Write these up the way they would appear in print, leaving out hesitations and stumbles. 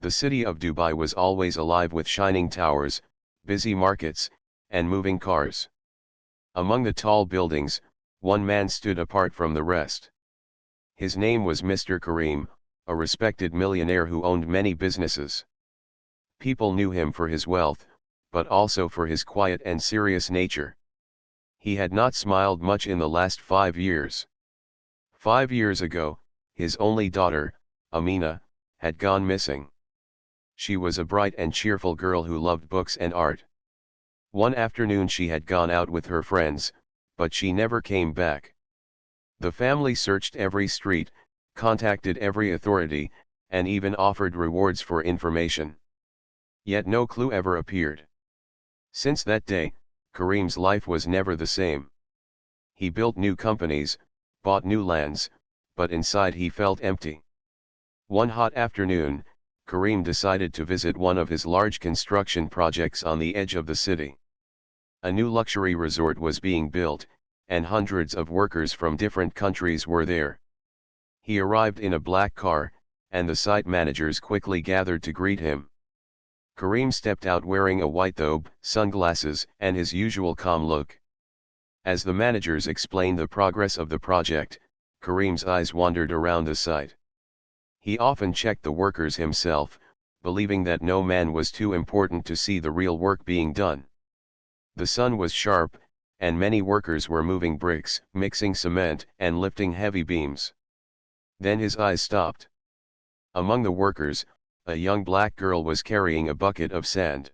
The city of Dubai was always alive with shining towers, busy markets, and moving cars. Among the tall buildings, one man stood apart from the rest. His name was Mr. Karim, a respected millionaire who owned many businesses. People knew him for his wealth, but also for his quiet and serious nature. He had not smiled much in the last 5 years. 5 years ago, his only daughter, Amina, had gone missing. She was a bright and cheerful girl who loved books and art. One afternoon she had gone out with her friends, but she never came back. The family searched every street, contacted every authority, and even offered rewards for information. Yet no clue ever appeared. Since that day, Karim's life was never the same. He built new companies, bought new lands, but inside he felt empty. One hot afternoon, Karim decided to visit one of his large construction projects on the edge of the city. A new luxury resort was being built, and hundreds of workers from different countries were there. He arrived in a black car, and the site managers quickly gathered to greet him. Karim stepped out wearing a white thobe, sunglasses, and his usual calm look. As the managers explained the progress of the project, Karim's eyes wandered around the site. He often checked the workers himself, believing that no man was too important to see the real work being done. The sun was sharp, and many workers were moving bricks, mixing cement, and lifting heavy beams. Then his eyes stopped. Among the workers, a young black girl was carrying a bucket of sand.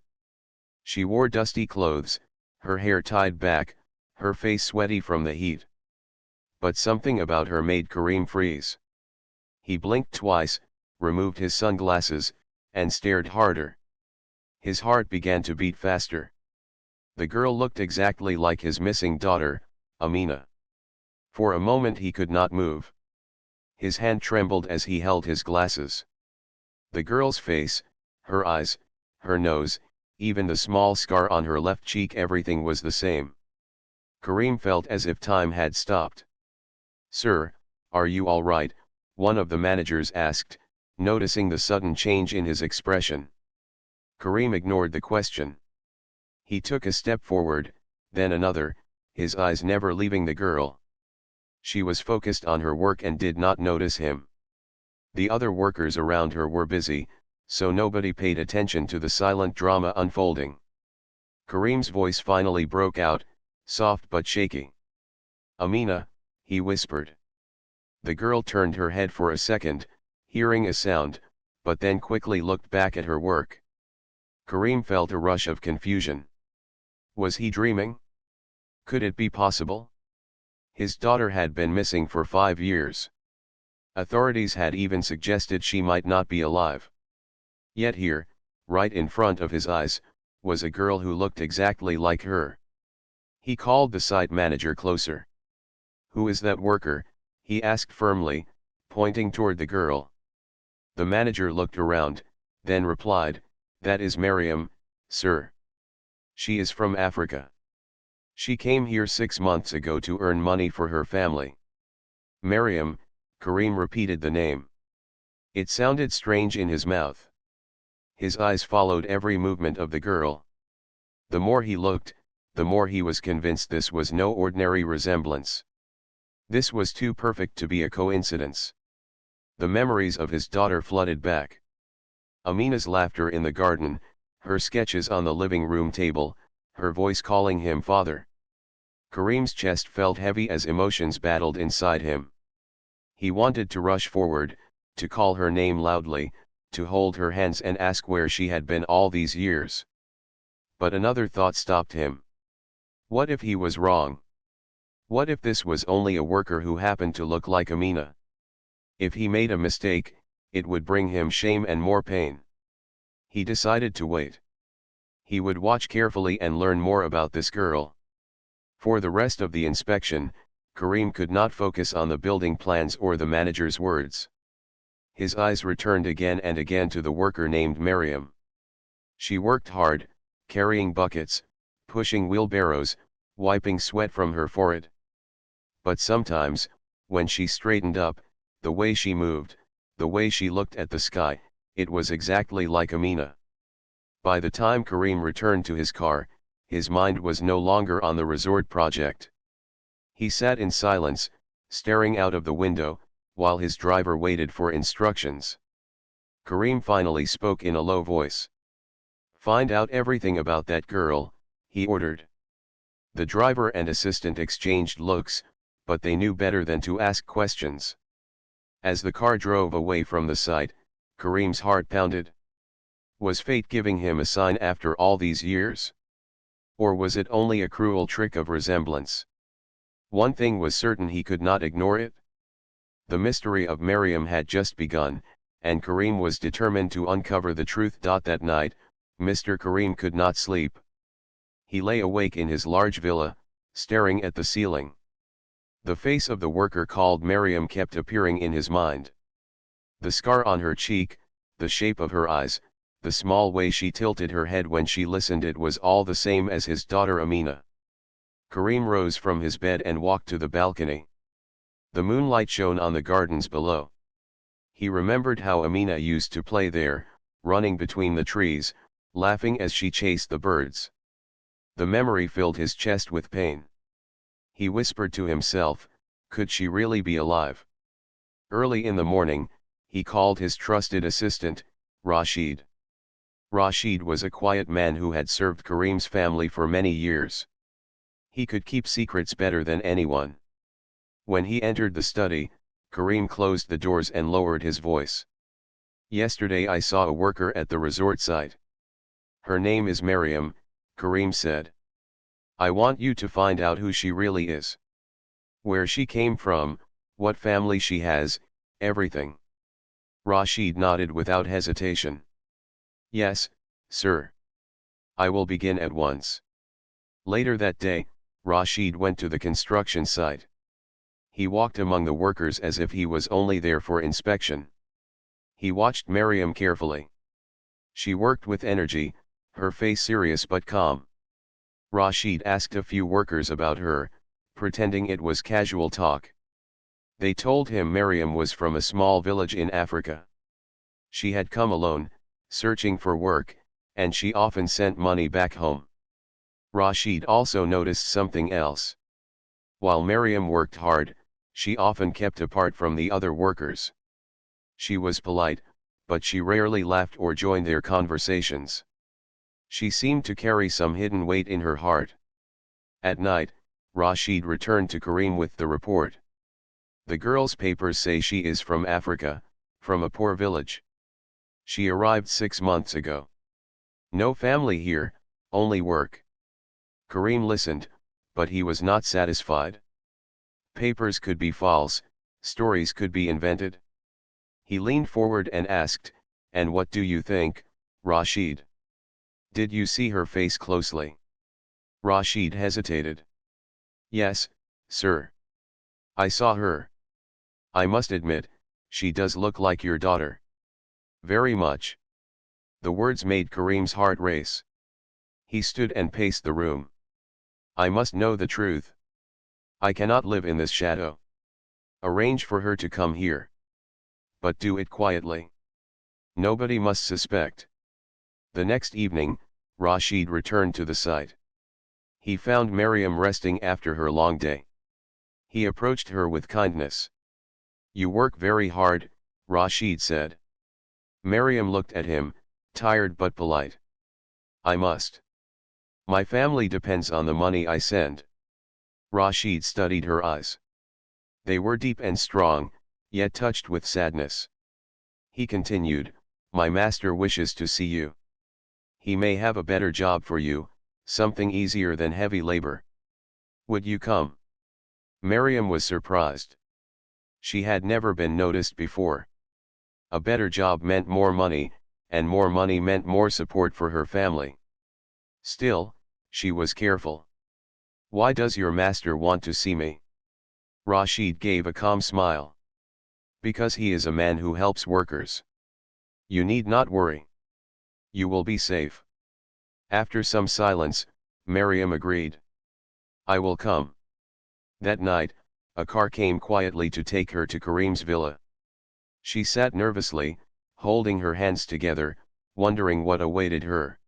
She wore dusty clothes, her hair tied back, her face sweaty from the heat. But something about her made Karim freeze. He blinked twice, removed his sunglasses, and stared harder. His heart began to beat faster. The girl looked exactly like his missing daughter, Amina. For a moment he could not move. His hand trembled as he held his glasses. The girl's face, her eyes, her nose, even the small scar on her left cheek, everything was the same. Karim felt as if time had stopped. "Sir, are you all right?" one of the managers asked, noticing the sudden change in his expression. Karim ignored the question. He took a step forward, then another, his eyes never leaving the girl. She was focused on her work and did not notice him. The other workers around her were busy, so nobody paid attention to the silent drama unfolding. Karim's voice finally broke out, soft but shaky. "Amina," he whispered. The girl turned her head for a second, hearing a sound, but then quickly looked back at her work. Karim felt a rush of confusion. Was he dreaming? Could it be possible? His daughter had been missing for 5 years. Authorities had even suggested she might not be alive. Yet here, right in front of his eyes, was a girl who looked exactly like her. He called the site manager closer. "Who is that worker?" he asked firmly, pointing toward the girl. The manager looked around, then replied, "That is Miriam, sir. She is from Africa. She came here 6 months ago to earn money for her family." Miriam, Karim repeated the name. It sounded strange in his mouth. His eyes followed every movement of the girl. The more he looked, the more he was convinced this was no ordinary resemblance. This was too perfect to be a coincidence. The memories of his daughter flooded back. Amina's laughter in the garden, her sketches on the living room table, her voice calling him father. Karim's chest felt heavy as emotions battled inside him. He wanted to rush forward, to call her name loudly, to hold her hands and ask where she had been all these years. But another thought stopped him. What if he was wrong? What if this was only a worker who happened to look like Amina? If he made a mistake, it would bring him shame and more pain. He decided to wait. He would watch carefully and learn more about this girl. For the rest of the inspection, Karim could not focus on the building plans or the manager's words. His eyes returned again and again to the worker named Miriam. She worked hard, carrying buckets, pushing wheelbarrows, wiping sweat from her forehead. But sometimes, when she straightened up, the way she moved, the way she looked at the sky, It was exactly like Amina. By the time Karim returned to his car, his mind was no longer on the resort project. He sat in silence, staring out of the window, while his driver waited for instructions. Karim finally spoke in a low voice. "Find out everything about that girl," he ordered. The driver and assistant exchanged looks, but they knew better than to ask questions. As the car drove away from the site, Karim's heart pounded. Was fate giving him a sign after all these years? Or was it only a cruel trick of resemblance? One thing was certain: he could not ignore it. The mystery of Miriam had just begun, and Karim was determined to uncover the truth. That night, Mr. Karim could not sleep. He lay awake in his large villa, staring at the ceiling. The face of the worker called Miriam kept appearing in his mind. The scar on her cheek, the shape of her eyes, the small way she tilted her head when she listened, it was all the same as his daughter Amina. Karim rose from his bed and walked to the balcony. The moonlight shone on the gardens below. He remembered how Amina used to play there, running between the trees, laughing as she chased the birds. The memory filled his chest with pain. He whispered to himself, could she really be alive? Early in the morning, he called his trusted assistant, Rashid. Rashid was a quiet man who had served Karim's family for many years. He could keep secrets better than anyone. When he entered the study, Karim closed the doors and lowered his voice. Yesterday I saw a worker at the resort site. Her name is Miriam, Karim said. I want you to find out who she really is. Where she came from, what family she has, everything. Rashid nodded without hesitation. Yes, sir. I will begin at once. Later that day, Rashid went to the construction site. He walked among the workers as if he was only there for inspection. He watched Miriam carefully. She worked with energy, her face serious but calm. Rashid asked a few workers about her, pretending it was casual talk. They told him Miriam was from a small village in Africa. She had come alone, searching for work, and she often sent money back home. Rashid also noticed something else. While Miriam worked hard, she often kept apart from the other workers. She was polite, but she rarely laughed or joined their conversations. She seemed to carry some hidden weight in her heart. At night, Rashid returned to Karim with the report. The girl's papers say she is from Africa, from a poor village. She arrived 6 months ago. No family here, only work. Karim listened, but he was not satisfied. Papers could be false, stories could be invented. He leaned forward and asked, and what do you think, Rashid? Did you see her face closely? Rashid hesitated. Yes, sir. I saw her. I must admit, she does look like your daughter. Very much. The words made Karim's heart race. He stood and paced the room. I must know the truth. I cannot live in this shadow. Arrange for her to come here. But do it quietly. Nobody must suspect. The next evening, Rashid returned to the site. He found Miriam resting after her long day. He approached her with kindness. You work very hard, Rashid said. Miriam looked at him, tired but polite. I must. My family depends on the money I send. Rashid studied her eyes. They were deep and strong, yet touched with sadness. He continued, my master wishes to see you. He may have a better job for you, something easier than heavy labor. Would you come? Miriam was surprised. She had never been noticed before. A better job meant more money, and more money meant more support for her family. Still, she was careful. Why does your master want to see me? Rashid gave a calm smile. Because he is a man who helps workers. You need not worry. You will be safe. After some silence, Miriam agreed. I will come. That night, a car came quietly to take her to Karim's villa. She sat nervously, holding her hands together, wondering what awaited her.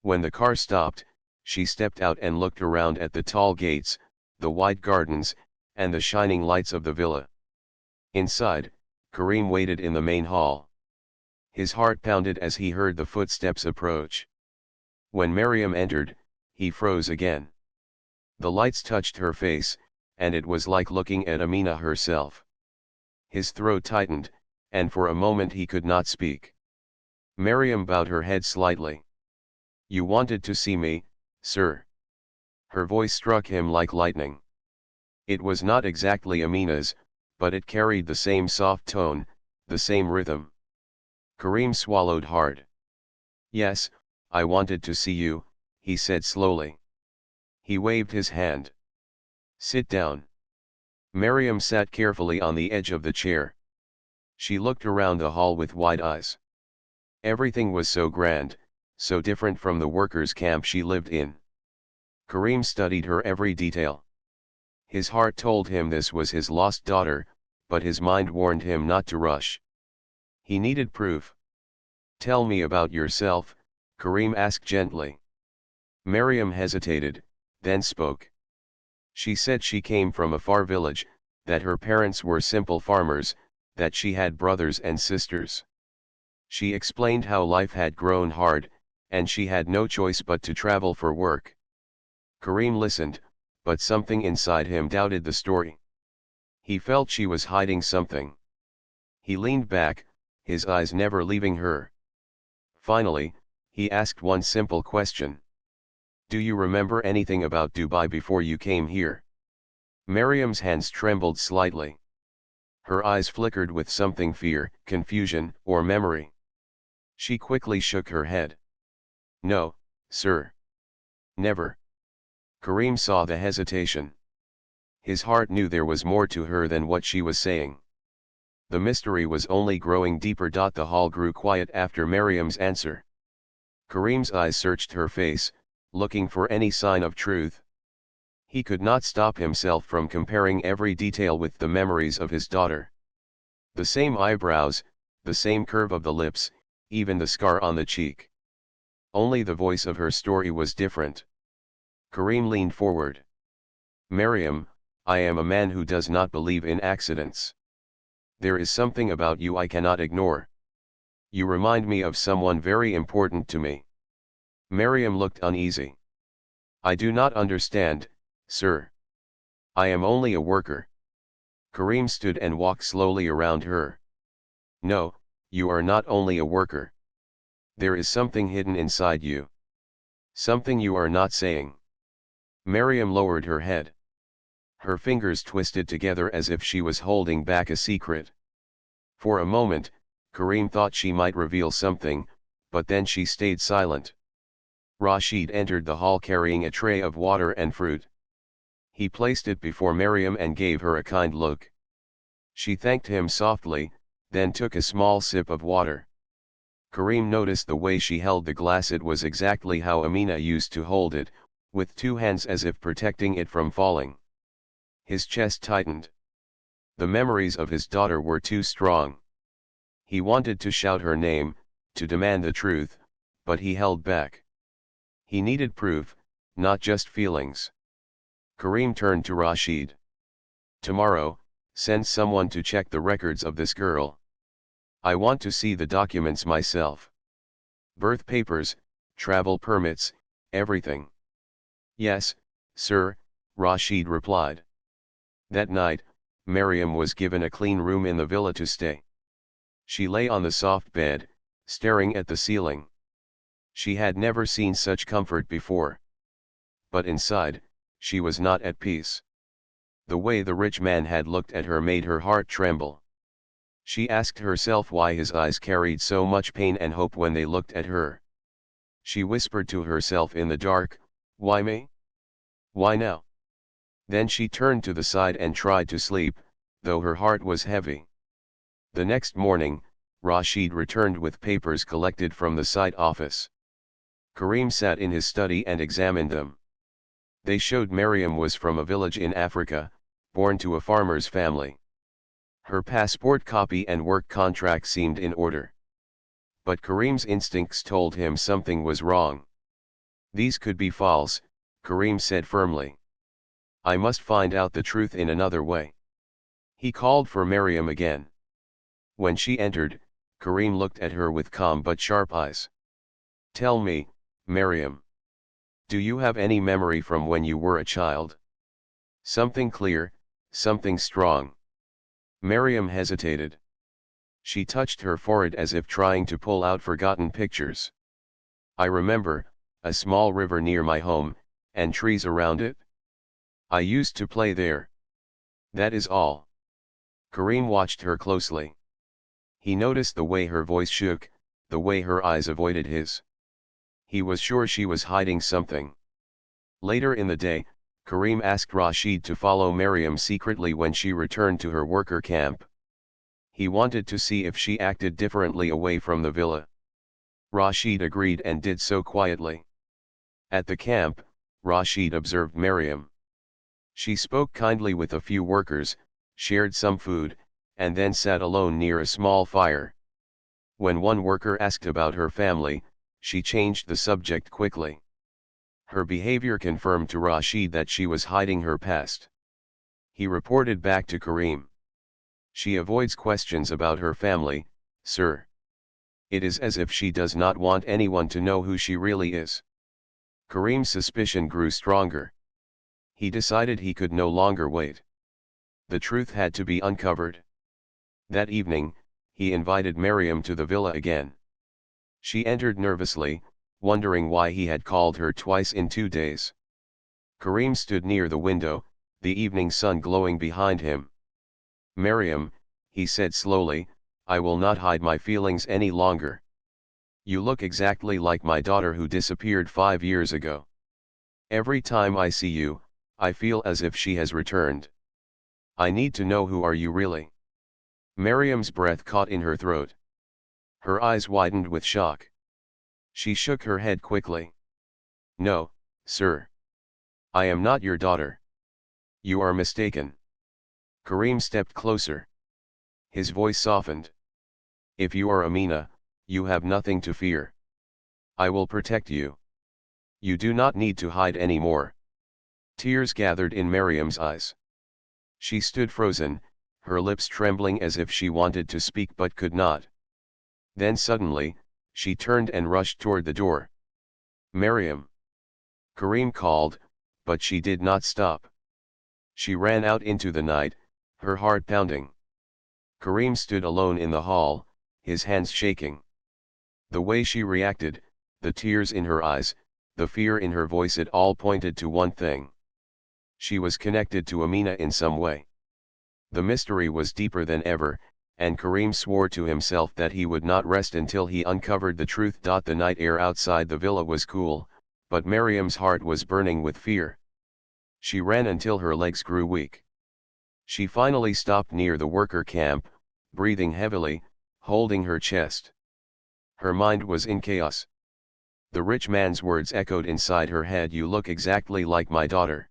When the car stopped, she stepped out and looked around at the tall gates, the wide gardens, and the shining lights of the villa. Inside, Karim waited in the main hall. His heart pounded as he heard the footsteps approach. When Miriam entered, he froze again. The lights touched her face, and it was like looking at Amina herself. His throat tightened, and for a moment he could not speak. Miriam bowed her head slightly. "You wanted to see me, sir." Her voice struck him like lightning. It was not exactly Amina's, but it carried the same soft tone, the same rhythm. Karim swallowed hard. "Yes, I wanted to see you," he said slowly. He waved his hand. "Sit down." Miriam sat carefully on the edge of the chair. She looked around the hall with wide eyes. Everything was so grand, so different from the workers' camp she lived in. Karim studied her every detail. His heart told him this was his lost daughter, but his mind warned him not to rush. He needed proof. "Tell me about yourself," Karim asked gently. Miriam hesitated, then spoke. She said she came from a far village, that her parents were simple farmers, that she had brothers and sisters. She explained how life had grown hard, and she had no choice but to travel for work. Karim listened, but something inside him doubted the story. He felt she was hiding something. He leaned back, his eyes never leaving her. Finally, he asked one simple question. "Do you remember anything about Dubai before you came here?" Miriam's hands trembled slightly. Her eyes flickered with something: fear, confusion, or memory. She quickly shook her head. "No, sir. Never." Karim saw the hesitation. His heart knew there was more to her than what she was saying. The mystery was only growing deeper. The hall grew quiet after Miriam's answer. Karim's eyes searched her face, looking for any sign of truth. He could not stop himself from comparing every detail with the memories of his daughter. The same eyebrows, the same curve of the lips, even the scar on the cheek. Only the voice of her story was different. Karim leaned forward. "Miriam, I am a man who does not believe in accidents. There is something about you I cannot ignore. You remind me of someone very important to me." Miriam looked uneasy. "I do not understand, sir. I am only a worker." Karim stood and walked slowly around her. "No, you are not only a worker. There is something hidden inside you. Something you are not saying." Miriam lowered her head. Her fingers twisted together as if she was holding back a secret. For a moment, Karim thought she might reveal something, but then she stayed silent. Rashid entered the hall carrying a tray of water and fruit. He placed it before Miriam and gave her a kind look. She thanked him softly, then took a small sip of water. Karim noticed the way she held the glass. It was exactly how Amina used to hold it, with two hands as if protecting it from falling. His chest tightened. The memories of his daughter were too strong. He wanted to shout her name, to demand the truth, but he held back. He needed proof, not just feelings. Karim turned to Rashid. "Tomorrow, send someone to check the records of this girl. I want to see the documents myself. Birth papers, travel permits, everything." "Yes, sir," Rashid replied. That night, Miriam was given a clean room in the villa to stay. She lay on the soft bed, staring at the ceiling. She had never seen such comfort before. But inside, she was not at peace. The way the rich man had looked at her made her heart tremble. She asked herself why his eyes carried so much pain and hope when they looked at her. She whispered to herself in the dark, "Why me? Why now?" Then she turned to the side and tried to sleep, though her heart was heavy. The next morning, Rashid returned with papers collected from the site office. Karim sat in his study and examined them. They showed Miriam was from a village in Africa, born to a farmer's family. Her passport copy and work contract seemed in order. but Kareem's instincts told him something was wrong. These could be false, Kareem said firmly. I must find out the truth in another way. He called for Miriam again. When she entered, Kareem looked at her with calm but sharp eyes. Tell me, Miriam. Do you have any memory from when you were a child? Something clear, something strong. Miriam hesitated. She touched her forehead as if trying to pull out forgotten pictures. I remember, a small river near my home, and trees around it. I used to play there. That is all. Kareem watched her closely. He noticed the way her voice shook, the way her eyes avoided his. He was sure she was hiding something. Later in the day, Kareem asked Rashid to follow Miriam secretly when she returned to her worker camp. He wanted to see if she acted differently away from the villa. Rashid agreed and did so quietly. At the camp, Rashid observed Miriam. She spoke kindly with a few workers, shared some food, and then sat alone near a small fire. When one worker asked about her family, she changed the subject quickly. Her behavior confirmed to Rashid that she was hiding her past. He reported back to Kareem. She avoids questions about her family, sir. It is as if she does not want anyone to know who she really is. Kareem's suspicion grew stronger. He decided he could no longer wait. The truth had to be uncovered. That evening, he invited Miriam to the villa again. She entered nervously, wondering why he had called her twice in 2 days. Kareem stood near the window, the evening sun glowing behind him. Miriam, he said slowly, I will not hide my feelings any longer. You look exactly like my daughter who disappeared 5 years ago. Every time I see you, I feel as if she has returned. I need to know who are you really. Miriam's breath caught in her throat. Her eyes widened with shock. She shook her head quickly. No, sir. I am not your daughter. You are mistaken. Kareem stepped closer. His voice softened. If you are Amina, you have nothing to fear. I will protect you. You do not need to hide anymore. Tears gathered in Miriam's eyes. She stood frozen, her lips trembling as if she wanted to speak but could not. Then suddenly, she turned and rushed toward the door. Miriam. Kareem called, but she did not stop. She ran out into the night, her heart pounding. Kareem stood alone in the hall, his hands shaking. The way she reacted, the tears in her eyes, the fear in her voice, it all pointed to one thing. She was connected to Amina in some way. The mystery was deeper than ever, and Kareem swore to himself that he would not rest until he uncovered the truth. The night air outside the villa was cool, but Miriam's heart was burning with fear. She ran until her legs grew weak. She finally stopped near the worker camp, breathing heavily, holding her chest. Her mind was in chaos. The rich man's words echoed inside her head, you look exactly like my daughter.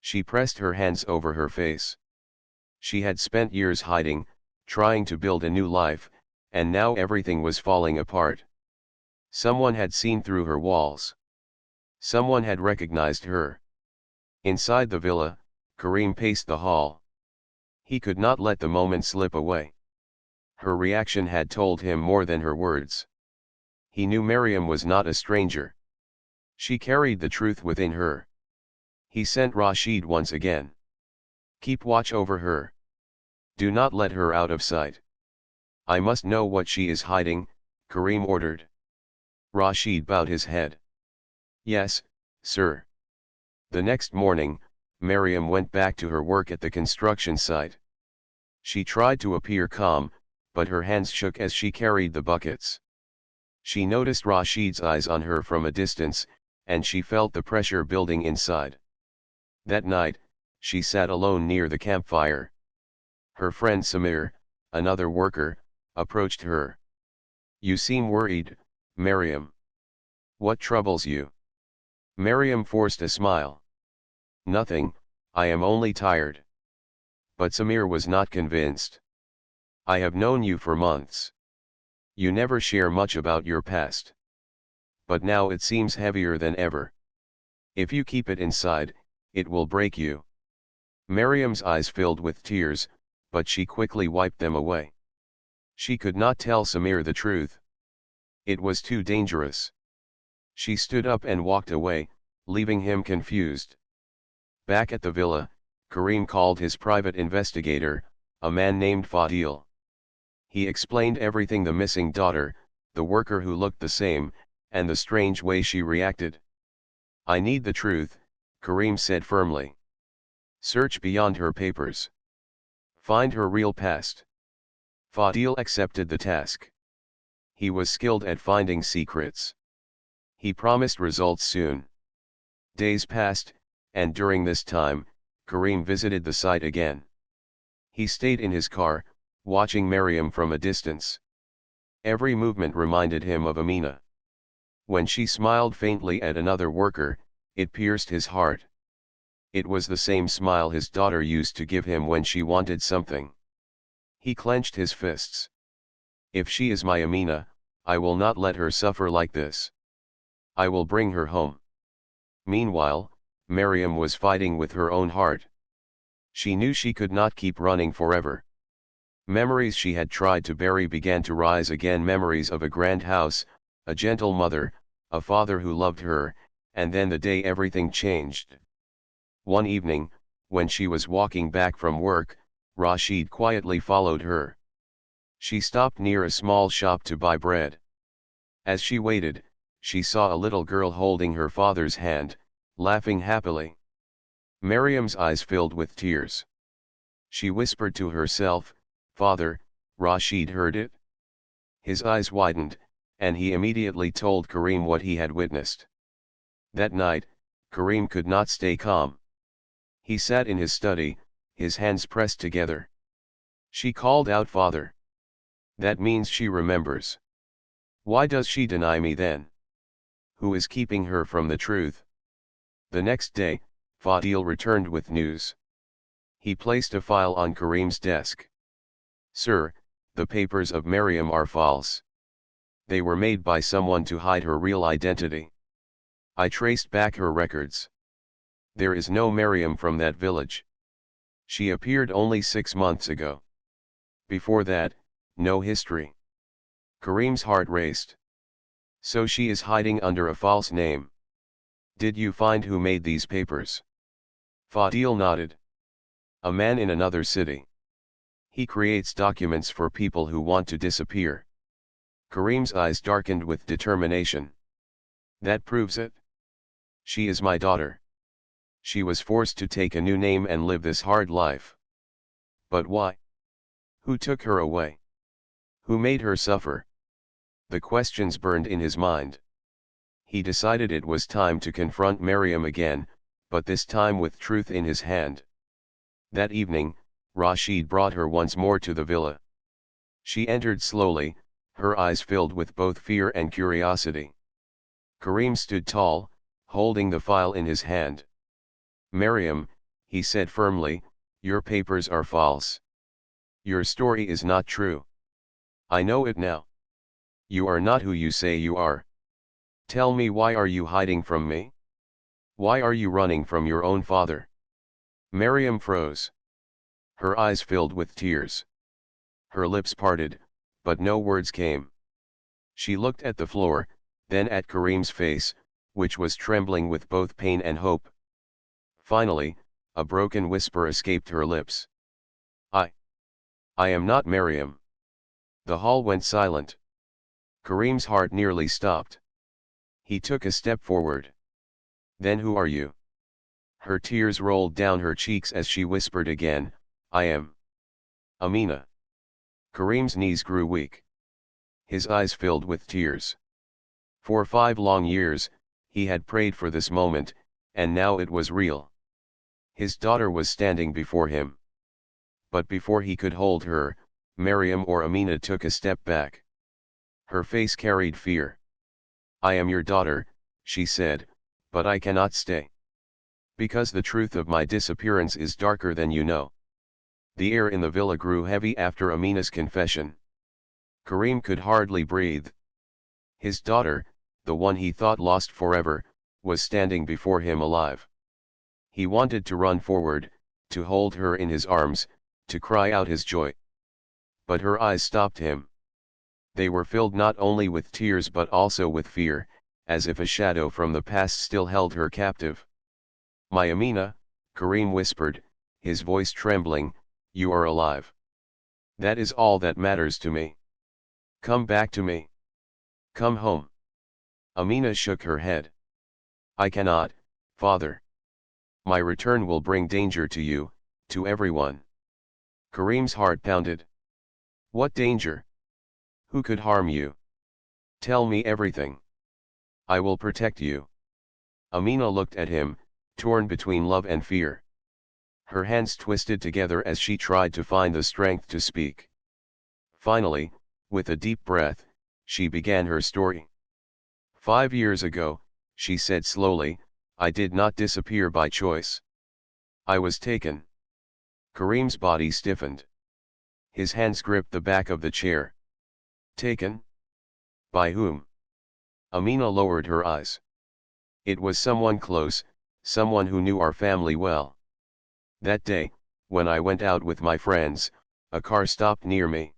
She pressed her hands over her face. She had spent years hiding, trying to build a new life, and now everything was falling apart. Someone had seen through her walls. Someone had recognized her. Inside the villa, Kareem paced the hall. He could not let the moment slip away. Her reaction had told him more than her words. He knew Miriam was not a stranger. She carried the truth within her. He sent Rashid once again. Keep watch over her. Do not let her out of sight. I must know what she is hiding, Kareem ordered. Rashid bowed his head. Yes, sir. The next morning, Miriam went back to her work at the construction site. She tried to appear calm, but her hands shook as she carried the buckets. She noticed Rashid's eyes on her from a distance, and she felt the pressure building inside. That night, she sat alone near the campfire. Her friend Samir, another worker, approached her. You seem worried, Miriam. What troubles you? Miriam forced a smile. Nothing, I am only tired. But Samir was not convinced. I have known you for months. You never share much about your past. But now it seems heavier than ever. If you keep it inside, it will break you. Miriam's eyes filled with tears, but she quickly wiped them away. She could not tell Samir the truth. It was too dangerous. She stood up and walked away, leaving him confused. Back at the villa, Karim called his private investigator, a man named Fadil. He explained everything: the missing daughter, the worker who looked the same, and the strange way she reacted. I need the truth, Karim said firmly. Search beyond her papers. Find her real past. Fadil accepted the task. He was skilled at finding secrets. He promised results soon. Days passed, and during this time, Karim visited the site again. He stayed in his car, watching Miriam from a distance. Every movement reminded him of Amina. When she smiled faintly at another worker, it pierced his heart. It was the same smile his daughter used to give him when she wanted something. He clenched his fists. If she is my Amina, I will not let her suffer like this. I will bring her home. Meanwhile, Miriam was fighting with her own heart. She knew she could not keep running forever. Memories she had tried to bury began to rise again: memories of a grand house, a gentle mother, a father who loved her, and then the day everything changed. One evening, when she was walking back from work, Rashid quietly followed her. She stopped near a small shop to buy bread. As she waited, she saw a little girl holding her father's hand, laughing happily. Miriam's eyes filled with tears. She whispered to herself, "Father." Rashid heard it. His eyes widened, and he immediately told Karim what he had witnessed. That night, Karim could not stay calm. He sat in his study, his hands pressed together. She called out, "Father." That means she remembers. Why does she deny me then? Who is keeping her from the truth? The next day, Fadil returned with news. He placed a file on Karim's desk. "Sir, the papers of Miriam are false. They were made by someone to hide her real identity. I traced back her records. There is no Miriam from that village. She appeared only 6 months ago. Before that, no history." Karim's heart raced. So she is hiding under a false name. Did you find who made these papers? Fadil nodded. A man in another city. He creates documents for people who want to disappear. Karim's eyes darkened with determination. That proves it. She is my daughter. She was forced to take a new name and live this hard life. But why? Who took her away? Who made her suffer? The questions burned in his mind. He decided it was time to confront Miriam again, but this time with truth in his hand. That evening, Rashid brought her once more to the villa. She entered slowly, her eyes filled with both fear and curiosity. Karim stood tall, holding the file in his hand. "Miriam," he said firmly, "your papers are false. Your story is not true. I know it now. You are not who you say you are. Tell me, why are you hiding from me? Why are you running from your own father?" Miriam froze. Her eyes filled with tears. Her lips parted, but no words came. She looked at the floor, then at Karim's face, which was trembling with both pain and hope. Finally, a broken whisper escaped her lips. I am not Miriam." The hall went silent. Karim's heart nearly stopped. He took a step forward. "Then who are you?" Her tears rolled down her cheeks as she whispered again, "I am Amina." Karim's knees grew weak. His eyes filled with tears. For 5 long years, he had prayed for this moment, and now it was real. His daughter was standing before him. But before he could hold her, Miriam or Amina took a step back. Her face carried fear. "I am your daughter," she said, "but I cannot stay. Because the truth of my disappearance is darker than you know." The air in the villa grew heavy after Amina's confession. Kareem could hardly breathe. His daughter, the one he thought lost forever, was standing before him alive. He wanted to run forward, to hold her in his arms, to cry out his joy. But her eyes stopped him. They were filled not only with tears but also with fear, as if a shadow from the past still held her captive. "My Amina," Kareem whispered, his voice trembling, "you are alive. That is all that matters to me. Come back to me. Come home." Amina shook her head. "I cannot, father. My return will bring danger to you, to everyone." Kareem's heart pounded. "What danger? Who could harm you? Tell me everything. I will protect you." Amina looked at him, torn between love and fear. Her hands twisted together as she tried to find the strength to speak. Finally, with a deep breath, she began her story. "5 years ago," she said slowly, "I did not disappear by choice. I was taken." Kareem's body stiffened. His hands gripped the back of the chair. "Taken? By whom?" Amina lowered her eyes. "It was someone close, someone who knew our family well. That day, when I went out with my friends, a car stopped near me.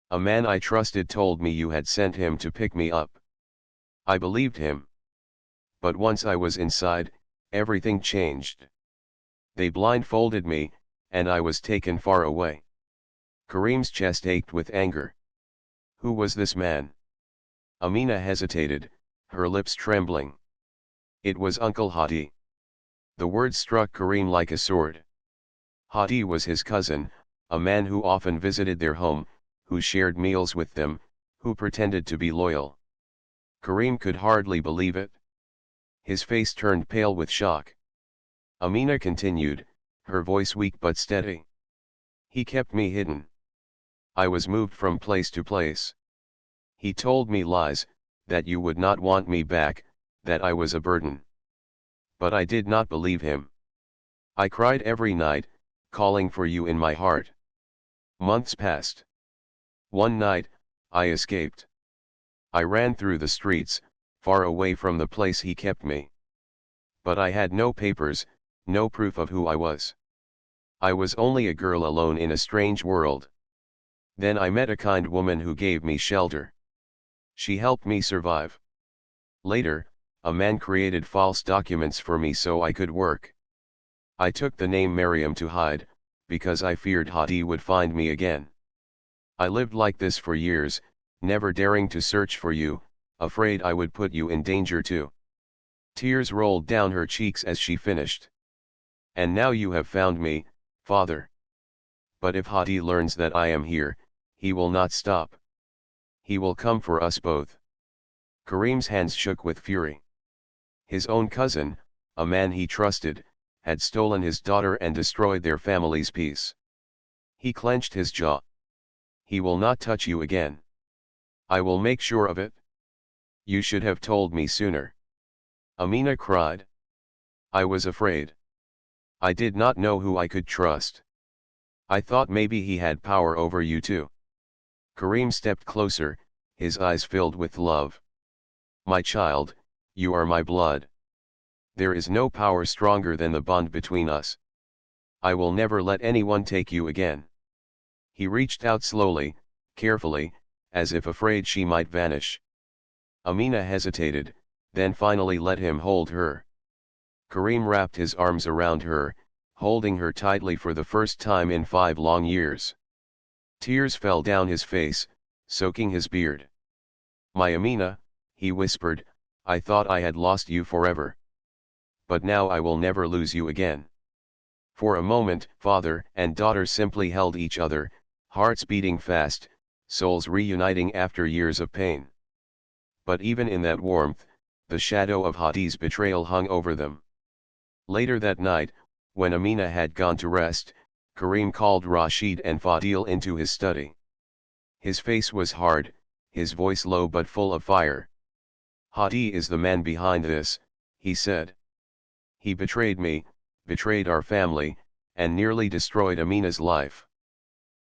A man I trusted told me you had sent him to pick me up. I believed him. But once I was inside, everything changed. They blindfolded me, and I was taken far away." Kareem's chest ached with anger. "Who was this man?" Amina hesitated, her lips trembling. "It was Uncle Hadi." The word struck Kareem like a sword. Hadi was his cousin, a man who often visited their home, who shared meals with them, who pretended to be loyal. Kareem could hardly believe it. His face turned pale with shock. Amina continued, her voice weak but steady. "He kept me hidden. I was moved from place to place. He told me lies, that you would not want me back, that I was a burden. But I did not believe him. I cried every night, calling for you in my heart. Months passed. One night, I escaped. I ran through the streets, far away from the place he kept me. But I had no papers, no proof of who I was. I was only a girl alone in a strange world. Then I met a kind woman who gave me shelter. She helped me survive. Later, a man created false documents for me so I could work. I took the name Mariam to hide, because I feared Hadi would find me again. I lived like this for years, never daring to search for you, afraid I would put you in danger too." Tears rolled down her cheeks as she finished. "And now you have found me, father. But if Hadi learns that I am here, he will not stop. He will come for us both." Kareem's hands shook with fury. His own cousin, a man he trusted, had stolen his daughter and destroyed their family's peace. He clenched his jaw. "He will not touch you again. I will make sure of it. You should have told me sooner." Amina cried. "I was afraid. I did not know who I could trust. I thought maybe he had power over you too." Kareem stepped closer, his eyes filled with love. "My child, you are my blood. There is no power stronger than the bond between us. I will never let anyone take you again." He reached out slowly, carefully, as if afraid she might vanish. Amina hesitated, then finally let him hold her. Kareem wrapped his arms around her, holding her tightly for the first time in 5 long years. Tears fell down his face, soaking his beard. "My Amina," he whispered, "I thought I had lost you forever. But now I will never lose you again." For a moment, father and daughter simply held each other, hearts beating fast, souls reuniting after years of pain. But even in that warmth, the shadow of Hadi's betrayal hung over them. Later that night, when Amina had gone to rest, Kareem called Rashid and Fadil into his study. His face was hard, his voice low but full of fire. "Hadi is the man behind this," he said. "He betrayed me, betrayed our family, and nearly destroyed Amina's life.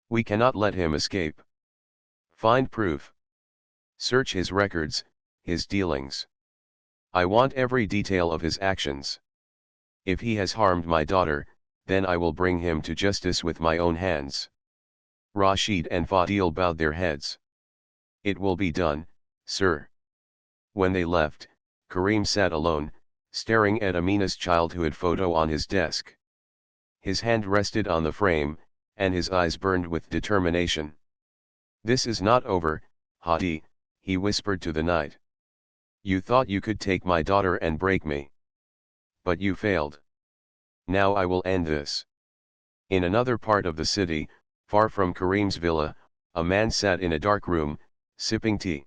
We cannot let him escape." Find proof. Search his records, his dealings. I want every detail of his actions. If he has harmed my daughter, then I will bring him to justice with my own hands. Rashid and Fadil bowed their heads. It will be done, sir. When they left, Karim sat alone, staring at Amina's childhood photo on his desk. His hand rested on the frame, and his eyes burned with determination. This is not over, Hadi, he whispered to the night. You thought you could take my daughter and break me. But you failed. Now I will end this. In another part of the city, far from Karim's villa, a man sat in a dark room, sipping tea.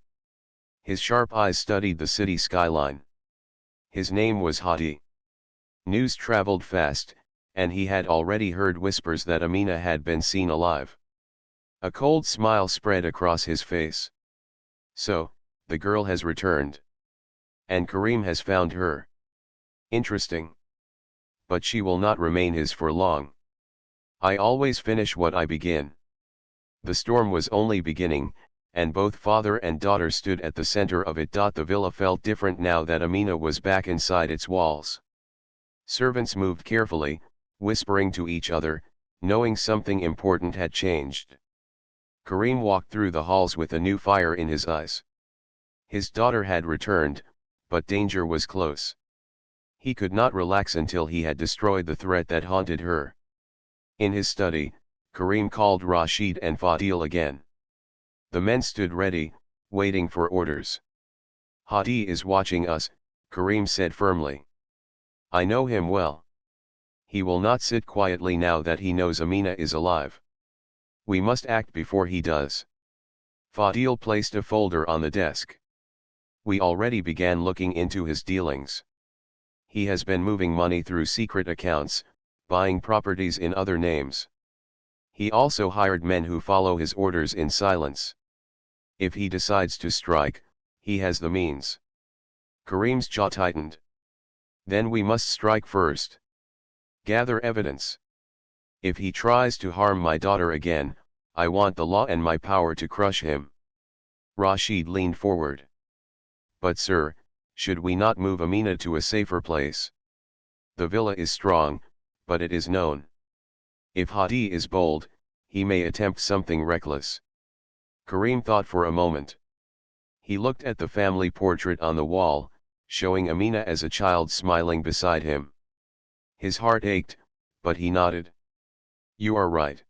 His sharp eyes studied the city skyline. His name was Hadi. News traveled fast, and he had already heard whispers that Amina had been seen alive. A cold smile spread across his face. So, the girl has returned. And Karim has found her. Interesting. But she will not remain his for long. I always finish what I begin. The storm was only beginning, and both father and daughter stood at the center of it. The villa felt different now that Amina was back inside its walls. Servants moved carefully, whispering to each other, knowing something important had changed. Karim walked through the halls with a new fire in his eyes. His daughter had returned, but danger was close. He could not relax until he had destroyed the threat that haunted her. In his study, Karim called Rashid and Fadil again. The men stood ready, waiting for orders. Hadi is watching us, Karim said firmly. I know him well. He will not sit quietly now that he knows Amina is alive. We must act before he does. Fadil placed a folder on the desk. We already began looking into his dealings. He has been moving money through secret accounts, buying properties in other names. He also hired men who follow his orders in silence. If he decides to strike, he has the means. Karim's jaw tightened. Then we must strike first. Gather evidence. If he tries to harm my daughter again, I want the law and my power to crush him. Rashid leaned forward. But sir, should we not move Amina to a safer place? The villa is strong, but it is known. If Hadi is bold, he may attempt something reckless. Karim thought for a moment. He looked at the family portrait on the wall, showing Amina as a child smiling beside him. His heart ached, but he nodded. You are right.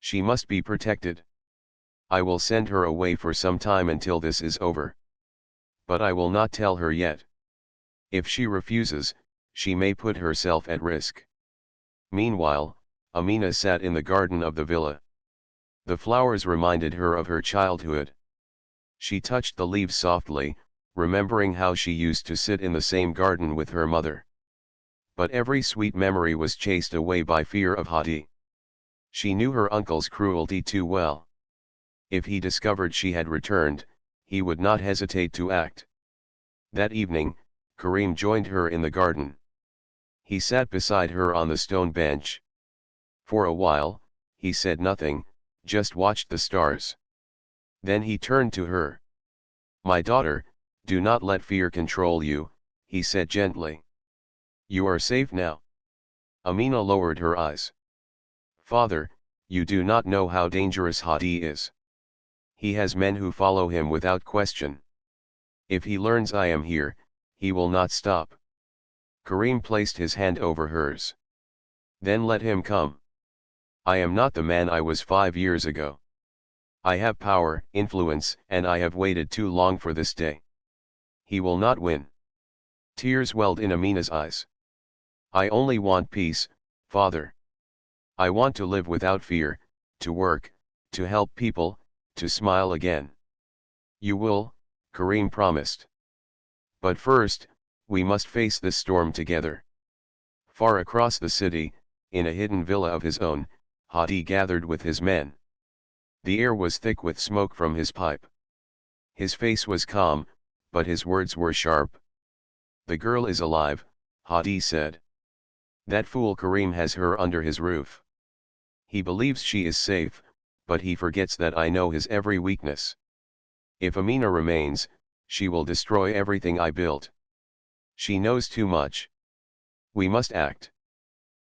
She must be protected. I will send her away for some time until this is over. But I will not tell her yet. If she refuses, she may put herself at risk. Meanwhile, Amina sat in the garden of the villa. The flowers reminded her of her childhood. She touched the leaves softly, remembering how she used to sit in the same garden with her mother. But every sweet memory was chased away by fear of Hadi. She knew her uncle's cruelty too well. If he discovered she had returned, he would not hesitate to act. That evening, Karim joined her in the garden. He sat beside her on the stone bench. For a while, he said nothing, just watched the stars. Then he turned to her. My daughter, do not let fear control you, he said gently. You are safe now. Amina lowered her eyes. Father, you do not know how dangerous Hadi is. He has men who follow him without question. If he learns I am here, he will not stop. Karim placed his hand over hers. Then let him come. I am not the man I was 5 years ago. I have power, influence, and I have waited too long for this day. He will not win. Tears welled in Amina's eyes. I only want peace, Father. I want to live without fear, to work, to help people, to smile again. You will, Karim promised. But first, we must face this storm together. Far across the city, in a hidden villa of his own, Hadi gathered with his men. The air was thick with smoke from his pipe. His face was calm, but his words were sharp. The girl is alive, Hadi said. That fool Karim has her under his roof. He believes she is safe, but he forgets that I know his every weakness. If Amina remains, she will destroy everything I built. She knows too much. We must act.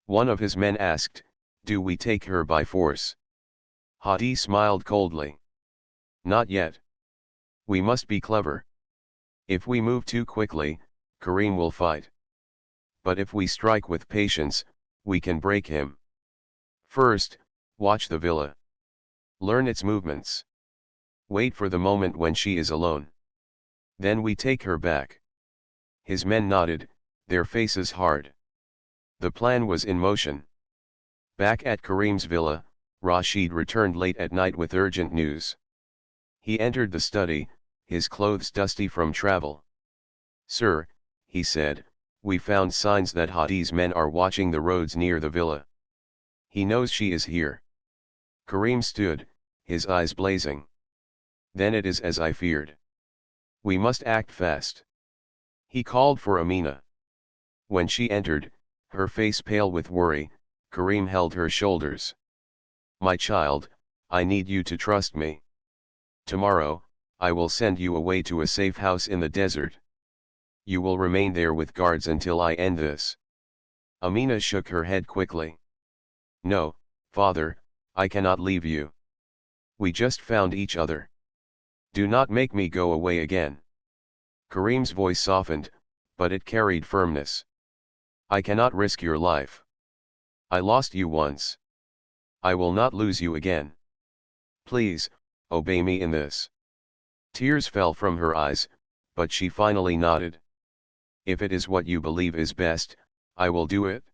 One of his men asked, do we take her by force? Hadi smiled coldly. Not yet. We must be clever. If we move too quickly, Karim will fight. But if we strike with patience, we can break him. First, watch the villa. Learn its movements. Wait for the moment when she is alone. Then we take her back. His men nodded, their faces hard. The plan was in motion. Back at Karim's villa, Rashid returned late at night with urgent news. He entered the study, his clothes dusty from travel. Sir, he said, we found signs that Hadi's men are watching the roads near the villa. He knows she is here. Karim stood, his eyes blazing. Then it is as I feared. We must act fast. He called for Amina. When she entered, her face pale with worry, Karim held her shoulders. My child, I need you to trust me. Tomorrow, I will send you away to a safe house in the desert. You will remain there with guards until I end this. Amina shook her head quickly. No, father, I cannot leave you. We just found each other. Do not make me go away again. Karim's voice softened, but it carried firmness. I cannot risk your life. I lost you once. I will not lose you again. Please, obey me in this. Tears fell from her eyes, but she finally nodded. If it is what you believe is best, I will do it.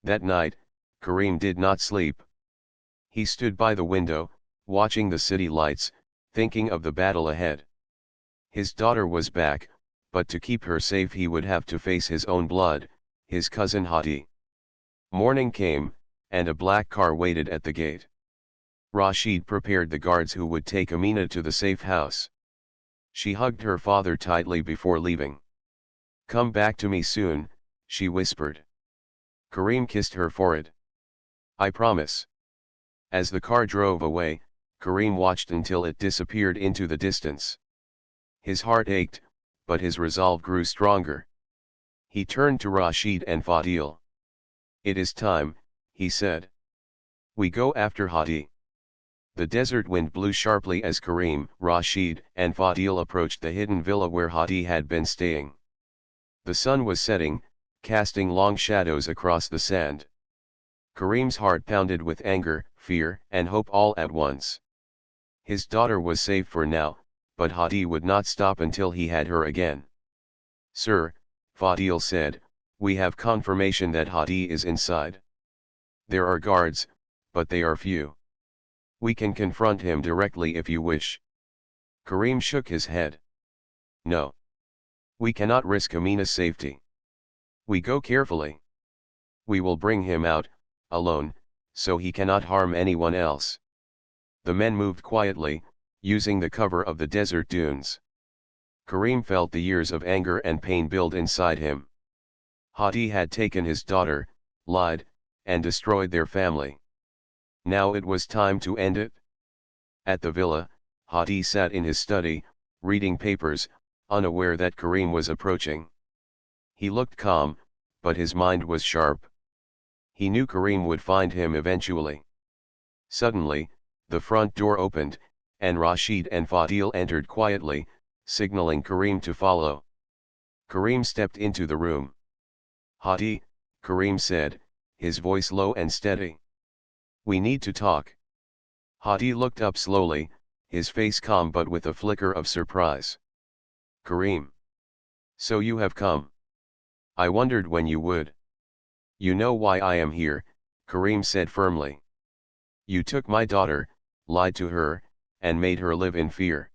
That night, Karim did not sleep. He stood by the window, watching the city lights, thinking of the battle ahead. His daughter was back, but to keep her safe he would have to face his own blood, his cousin Hadi. Morning came, and a black car waited at the gate. Rashid prepared the guards who would take Amina to the safe house. She hugged her father tightly before leaving. Come back to me soon, she whispered. Karim kissed her forehead. I promise. As the car drove away, Karim watched until it disappeared into the distance. His heart ached, but his resolve grew stronger. He turned to Rashid and Fadil. It is time, he said. We go after Hadi. The desert wind blew sharply as Karim, Rashid, and Fadil approached the hidden villa where Hadi had been staying. The sun was setting, casting long shadows across the sand. Karim's heart pounded with anger, fear, and hope all at once. His daughter was safe for now, but Hadi would not stop until he had her again. Sir, Fadil said, we have confirmation that Hadi is inside. There are guards, but they are few. We can confront him directly if you wish. Karim shook his head. No. We cannot risk Amina's safety. We go carefully. We will bring him out, alone, so he cannot harm anyone else. The men moved quietly, using the cover of the desert dunes. Karim felt the years of anger and pain build inside him. Hadi had taken his daughter, lied, and destroyed their family. Now it was time to end it. At the villa, Hadi sat in his study, reading papers, unaware that Karim was approaching. He looked calm, but his mind was sharp. He knew Karim would find him eventually. Suddenly, the front door opened, and Rashid and Fadil entered quietly, signaling Karim to follow. Karim stepped into the room. Hadi, Karim said, his voice low and steady. We need to talk. Hadi looked up slowly, his face calm but with a flicker of surprise. Karim. So you have come. I wondered when you would. You know why I am here, Karim said firmly. You took my daughter, lied to her, and made her live in fear.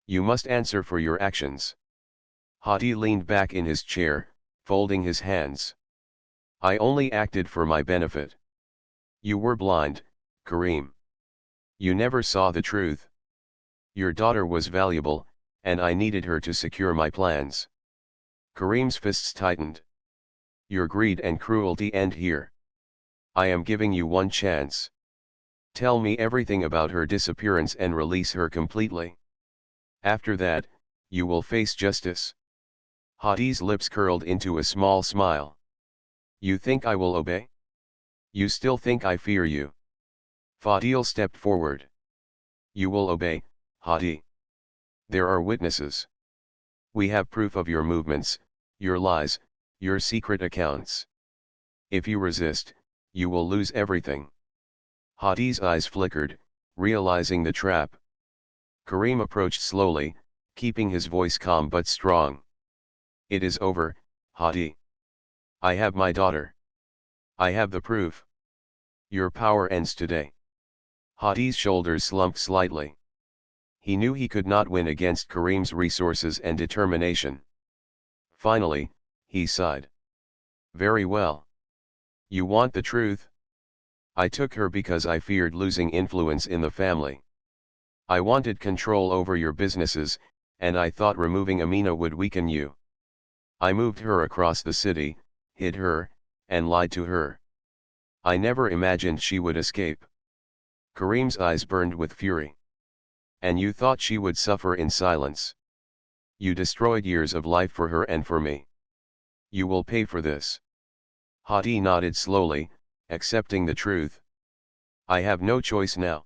You must answer for your actions. Hadi leaned back in his chair, folding his hands. I only acted for my benefit. You were blind, Karim. You never saw the truth. Your daughter was valuable, and I needed her to secure my plans. Karim's fists tightened. Your greed and cruelty end here. I am giving you one chance. Tell me everything about her disappearance and release her completely. After that, you will face justice. Hadi's lips curled into a small smile. You think I will obey? You still think I fear you? Fadil stepped forward. You will obey, Hadi. There are witnesses. We have proof of your movements, your lies, your secret accounts. If you resist, you will lose everything. Hadi's eyes flickered, realizing the trap. Karim approached slowly, keeping his voice calm but strong. It is over, Hadi. I have my daughter. I have the proof. Your power ends today. Hadi's shoulders slumped slightly. He knew he could not win against Karim's resources and determination. Finally, he sighed. Very well. You want the truth? I took her because I feared losing influence in the family. I wanted control over your businesses, and I thought removing Amina would weaken you. I moved her across the city, hid her, and lied to her. I never imagined she would escape. Karim's eyes burned with fury. And you thought she would suffer in silence. You destroyed years of life for her and for me. You will pay for this. Hadi nodded slowly, accepting the truth. I have no choice now.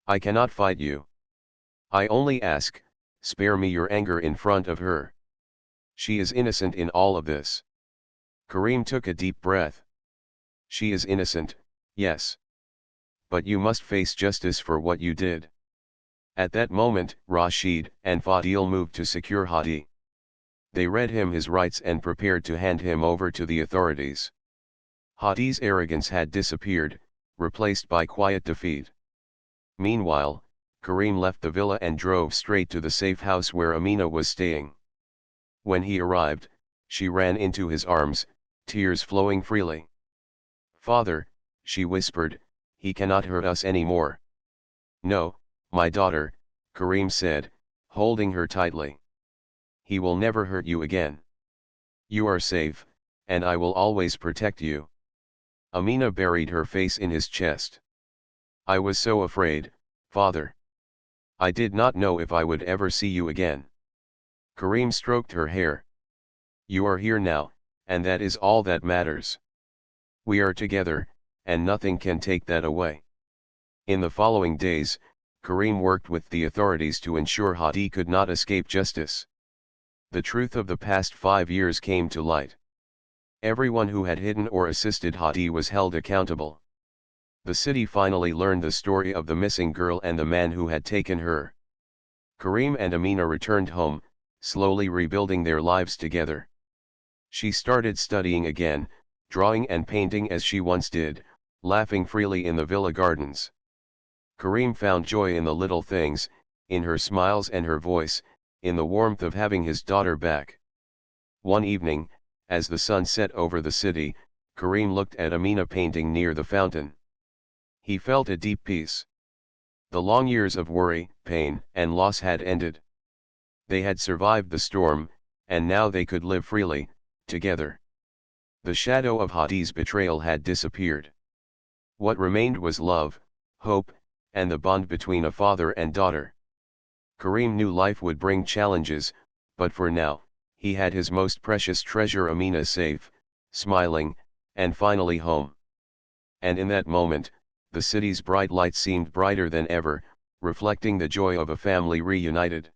I cannot fight you. I only ask, spare me your anger in front of her. She is innocent in all of this. Karim took a deep breath. She is innocent, yes. But you must face justice for what you did. At that moment, Rashid and Fadil moved to secure Hadi. They read him his rights and prepared to hand him over to the authorities. Hadi's arrogance had disappeared, replaced by quiet defeat. Meanwhile, Karim left the villa and drove straight to the safe house where Amina was staying. When he arrived, she ran into his arms, tears flowing freely. Father, she whispered, he cannot hurt us anymore. No, my daughter, Karim said, holding her tightly. He will never hurt you again. You are safe, and I will always protect you. Amina buried her face in his chest. I was so afraid, father. I did not know if I would ever see you again. Karim stroked her hair. You are here now, and that is all that matters. We are together, and nothing can take that away. In the following days, Karim worked with the authorities to ensure Hadi could not escape justice. The truth of the past 5 years came to light. Everyone who had hidden or assisted Hadi was held accountable. The city finally learned the story of the missing girl and the man who had taken her. Karim and Amina returned home, slowly rebuilding their lives together. She started studying again, drawing and painting as she once did, laughing freely in the villa gardens. Karim found joy in the little things, in her smiles and her voice, in the warmth of having his daughter back. One evening, as the sun set over the city, Karim looked at Amina painting near the fountain. He felt a deep peace. The long years of worry, pain, and loss had ended. They had survived the storm, and now they could live freely, together. The shadow of Hadi's betrayal had disappeared. What remained was love, hope, and the bond between a father and daughter. Karim knew life would bring challenges, but for now, he had his most precious treasure Amina safe, smiling, and finally home. And in that moment, the city's bright light seemed brighter than ever, reflecting the joy of a family reunited.